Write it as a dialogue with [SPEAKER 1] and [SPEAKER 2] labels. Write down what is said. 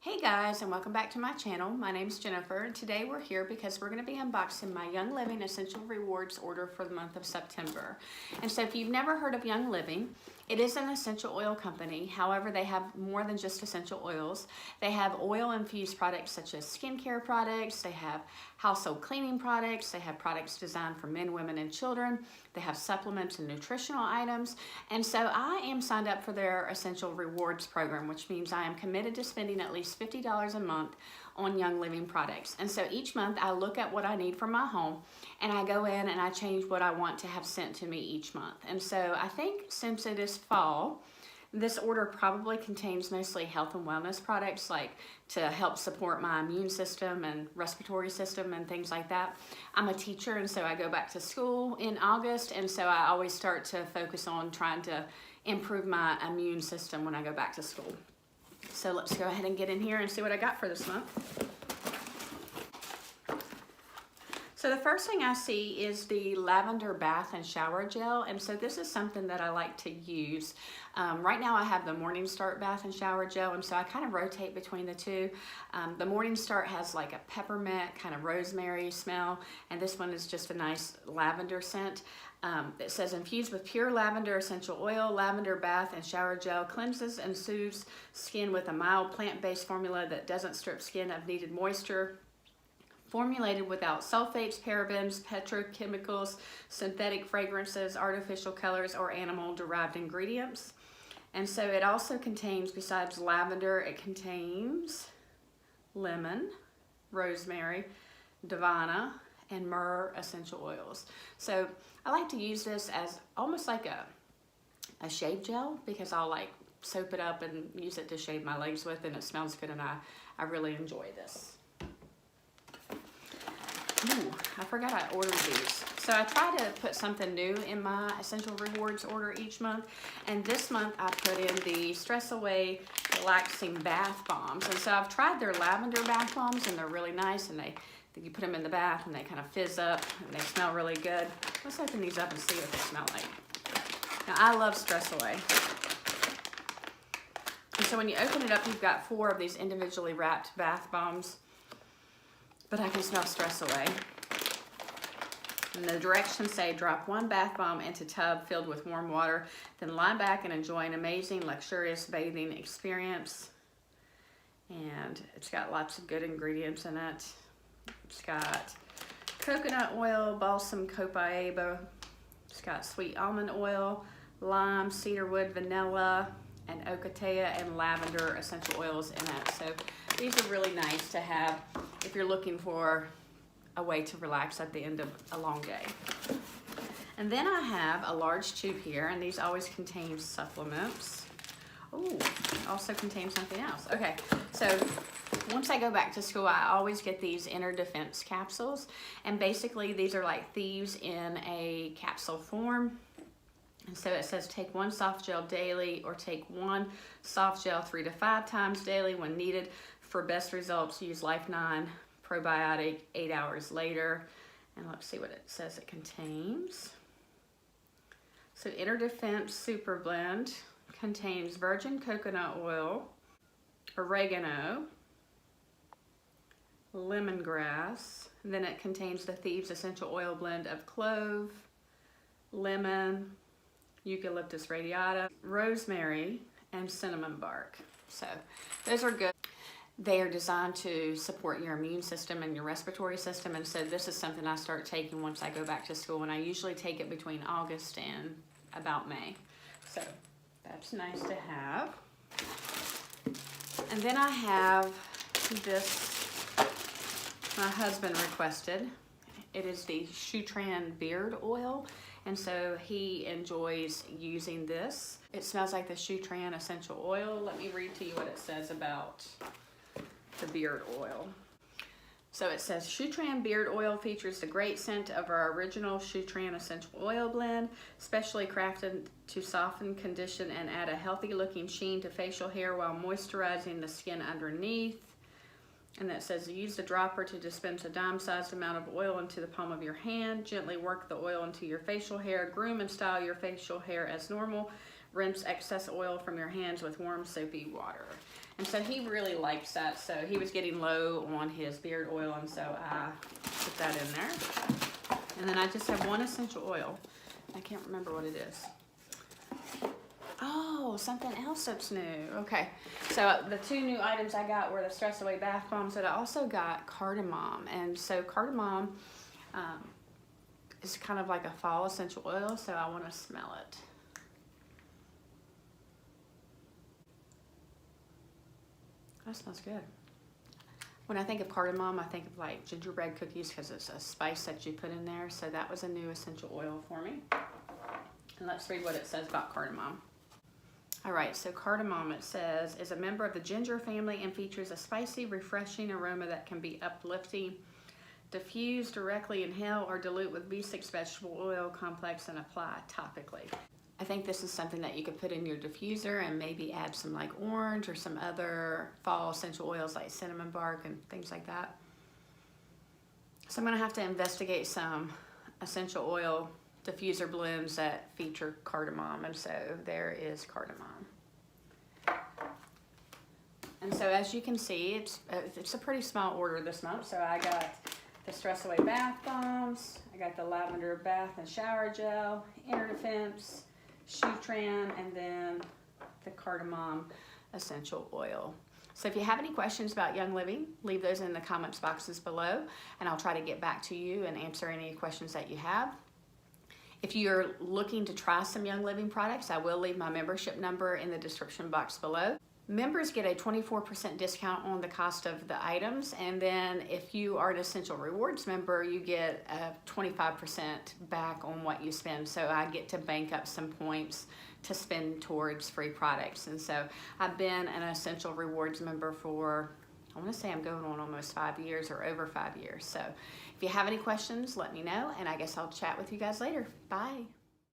[SPEAKER 1] Hey guys, and welcome back to my channel. My name is Jennifer, and today we're here because we're going to be unboxing my Young Living Essential Rewards order for the month of September. And so if you've never heard of Young Living, it is an essential oil company. However, they have more than just essential oils. They have oil-infused products such as skincare products. They have household cleaning products. They have products designed for men, women, and children. They have supplements and nutritional items. And so I am signed up for their Essential Rewards program, which means I am committed to spending at least $50 a month on Young Living products. And so each month I look at what I need for my home and I go in and I change what I want to have sent to me each month. And so I think since it is fall, this order probably contains mostly health and wellness products, like to help support my immune system and respiratory system and things like that. I'm a teacher, and so I go back to school in August, and so I always start to focus on trying to improve my immune system when I go back to school. So let's go ahead and get in here and see what I got for this month. So the first thing I see is the Lavender Bath and Shower Gel, and so this is something that I like to use. Right now I have the Morning Start Bath and Shower Gel, and so I kind of rotate between the two. The Morning Start has like a peppermint, kind of rosemary smell, and this one is just a nice lavender scent. It says infused with pure lavender essential oil, lavender bath and shower gel cleanses and soothes skin with a mild plant-based formula that doesn't strip skin of needed moisture. Formulated without sulfates, parabens, petrochemicals, synthetic fragrances, artificial colors, or animal-derived ingredients. And so it also contains, besides lavender, it contains lemon, rosemary, divana, and myrrh essential oils. So I like to use this as almost like a shave gel, because I'll like soap it up and use it to shave my legs with, and it smells good, and I really enjoy this. Ooh, I forgot I ordered these. So I try to put something new in my Essential Rewards order each month. And this month I put in the Stress Away Relaxing Bath Bombs. And so I've tried their lavender bath bombs, and they're really nice. And you put them in the bath and they kind of fizz up and they smell really good. Let's open these up and see what they smell like. Now I love Stress Away. And so when you open it up, you've got 4 of these individually wrapped bath bombs. But I can smell stress away. And the directions say drop 1 bath bomb into tub filled with warm water, then lie back and enjoy an amazing, luxurious bathing experience. And it's got lots of good ingredients in it. It's got coconut oil, balsam copaiba. It's got sweet almond oil, lime, cedarwood, vanilla, and ocotea and lavender essential oils in it. So these are really nice to have if you're looking for a way to relax at the end of a long day. And then I have a large tube here, and these always contain supplements. Oh, also contain something else. Okay, so once I go back to school, I always get these Inner Defense capsules, and basically these are like thieves in a capsule form. And so it says take 1 soft gel daily, or take 1 soft gel 3 to 5 times daily when needed. For best results, use Life 9 probiotic 8 hours later. And let's see what it says it contains. So Inner Defense Super Blend contains virgin coconut oil, oregano, lemongrass. And then it contains the Thieves Essential Oil blend of clove, lemon, eucalyptus radiata, rosemary, and cinnamon bark. So those are good. They are designed to support your immune system and your respiratory system, and so this is something I start taking once I go back to school, and I usually take it between August and about May. So that's nice to have. And then I have this, my husband requested. It is the Shutran Beard Oil, and so he enjoys using this. It smells like the Shutran Essential Oil. Let me read to you what it says about the beard oil. So it says Shutran Beard Oil features the great scent of our original Shutran Essential Oil blend, specially crafted to soften, condition, and add a healthy looking sheen to facial hair while moisturizing the skin underneath. And that says use the dropper to dispense a dime-sized amount of oil into the palm of your hand. Gently work the oil into your facial hair. Groom and style your facial hair as normal. Rinse excess oil from your hands with warm soapy water. And so he really likes that. So he was getting low on his beard oil, and so I put that in there. And then I just have one essential oil. I can't remember what it is. Oh, something else that's new. Okay, so the two new items I got were the Stress Away Bath Bombs, but I also got cardamom. And so cardamom is kind of like a fall essential oil, so I want to smell it. That smells good. When I think of cardamom, I think of like gingerbread cookies because it's a spice that you put in there. So that was a new essential oil for me. And let's read what it says about cardamom. All right, so cardamom, it says, is a member of the ginger family and features a spicy, refreshing aroma that can be uplifting. Diffuse, directly inhale, or dilute with B6 vegetable oil complex and apply topically. I think this is something that you could put in your diffuser and maybe add some like orange or some other fall essential oils like cinnamon bark and things like that. So I'm gonna have to investigate some essential oil diffuser blends that feature cardamom, and so there is cardamom. And so as you can see, it's a pretty small order this month. So I got the Stress Away Bath Bombs, I got the Lavender Bath and Shower Gel, Inner Defense, Shutran, and then the Cardamom Essential Oil. So if you have any questions about Young Living, leave those in the comments boxes below, and I'll try to get back to you and answer any questions that you have. If you're looking to try some Young Living products, I will leave my membership number in the description box below. Members get a 24% discount on the cost of the items, and then if you are an Essential Rewards member, you get a 25% back on what you spend. So I get to bank up some points to spend towards free products. And so I've been an Essential Rewards member for, I want to say I'm going on almost 5 years or over 5 years. So if you have any questions, let me know, and I guess I'll chat with you guys later. Bye.